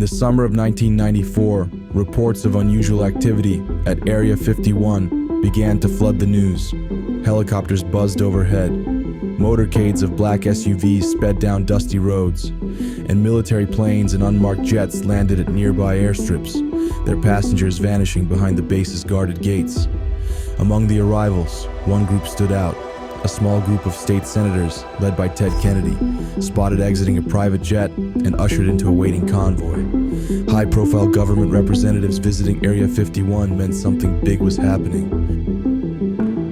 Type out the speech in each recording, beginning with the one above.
the summer of 1994, reports of unusual activity at Area 51 began to flood the news. Helicopters buzzed overhead. Motorcades of black SUVs sped down dusty roads, and military planes and unmarked jets landed at nearby airstrips, their passengers vanishing behind the base's guarded gates. Among the arrivals, one group stood out. A small group of state senators, led by Ted Kennedy, spotted exiting a private jet and ushered into a waiting convoy. High-profile government representatives visiting Area 51 meant something big was happening.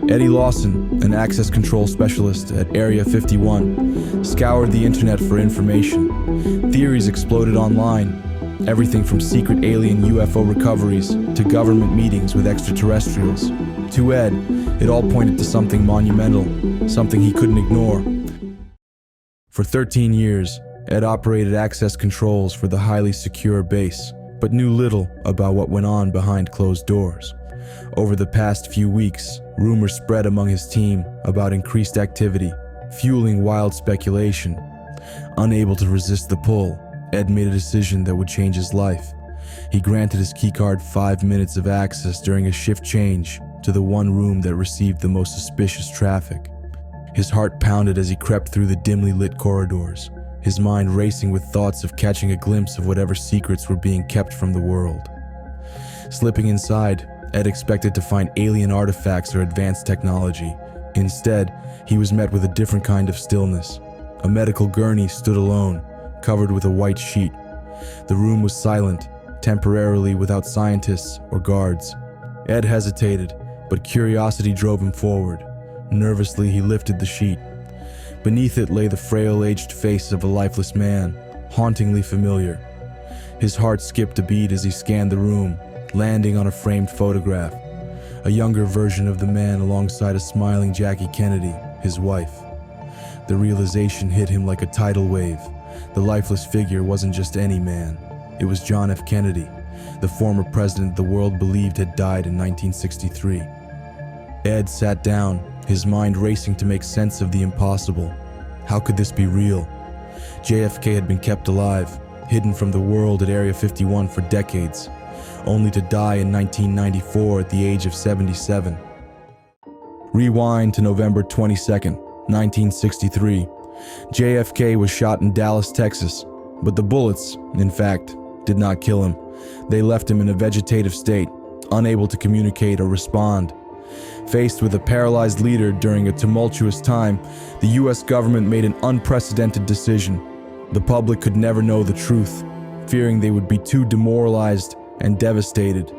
Eddie Lawson, an access control specialist at Area 51, scoured the internet for information. Theories exploded online. Everything from secret alien UFO recoveries to government meetings with extraterrestrials. To Ed, it all pointed to something monumental, something he couldn't ignore. For 13 years, Ed operated access controls for the highly secure base, but knew little about what went on behind closed doors. Over the past few weeks, rumors spread among his team about increased activity, fueling wild speculation. Unable to resist the pull, Ed made a decision that would change his life. He granted his keycard 5 minutes of access during a shift change to the one room that received the most suspicious traffic. His heart pounded as he crept through the dimly lit corridors, his mind racing with thoughts of catching a glimpse of whatever secrets were being kept from the world. Slipping inside, Ed expected to find alien artifacts or advanced technology. Instead, he was met with a different kind of stillness. A medical gurney stood alone, covered with a white sheet. The room was silent, temporarily without scientists or guards. Ed hesitated, but curiosity drove him forward. Nervously, he lifted the sheet. Beneath it lay the frail, aged face of a lifeless man, hauntingly familiar. His heart skipped a beat as he scanned the room, landing on a framed photograph. A younger version of the man alongside a smiling Jackie Kennedy, his wife. The realization hit him like a tidal wave. The lifeless figure wasn't just any man. It was John F. Kennedy, the former president the world believed had died in 1963. Ed sat down, his mind racing to make sense of the impossible. How could this be real? JFK had been kept alive, hidden from the world at Area 51 for decades, only to die in 1994 at the age of 77. Rewind to November 22nd, 1963. JFK was shot in Dallas, Texas, but the bullets, in fact, did not kill him. They left him in a vegetative state, unable to communicate or respond. Faced with a paralyzed leader during a tumultuous time, the US government made an unprecedented decision. The public could never know the truth, fearing they would be too demoralized and devastated.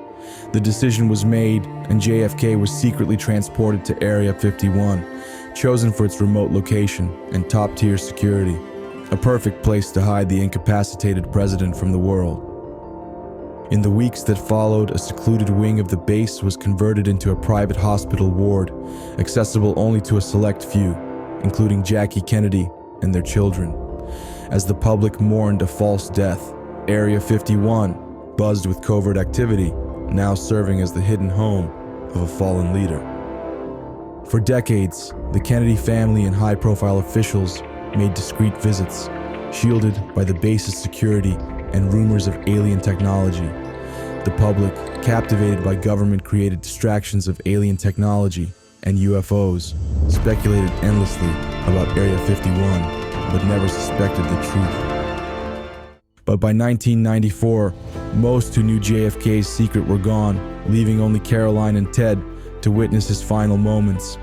The decision was made, and JFK was secretly transported to Area 51, chosen for its remote location and top-tier security, a perfect place to hide the incapacitated president from the world. In the weeks that followed, a secluded wing of the base was converted into a private hospital ward, accessible only to a select few, including Jackie Kennedy and their children. As the public mourned a false death, Area 51 buzzed with covert activity, now serving as the hidden home of a fallen leader. For decades, the Kennedy family and high-profile officials made discreet visits, shielded by the base's security and rumors of alien technology. The public, captivated by government-created distractions of alien technology and UFOs, speculated endlessly about Area 51, but never suspected the truth. But by 1994, most who knew JFK's secret were gone, leaving only Caroline and Ted to witness his final moments.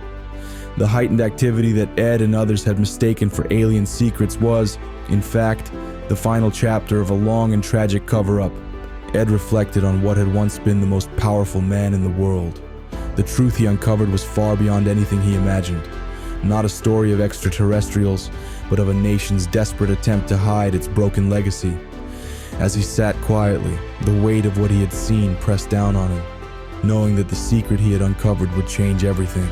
The heightened activity that Ed and others had mistaken for alien secrets was, in fact, the final chapter of a long and tragic cover-up. Ed reflected on what had once been the most powerful man in the world. The truth he uncovered was far beyond anything he imagined. Not a story of extraterrestrials, but of a nation's desperate attempt to hide its broken legacy. As he sat quietly, the weight of what he had seen pressed down on him, knowing that the secret he had uncovered would change everything.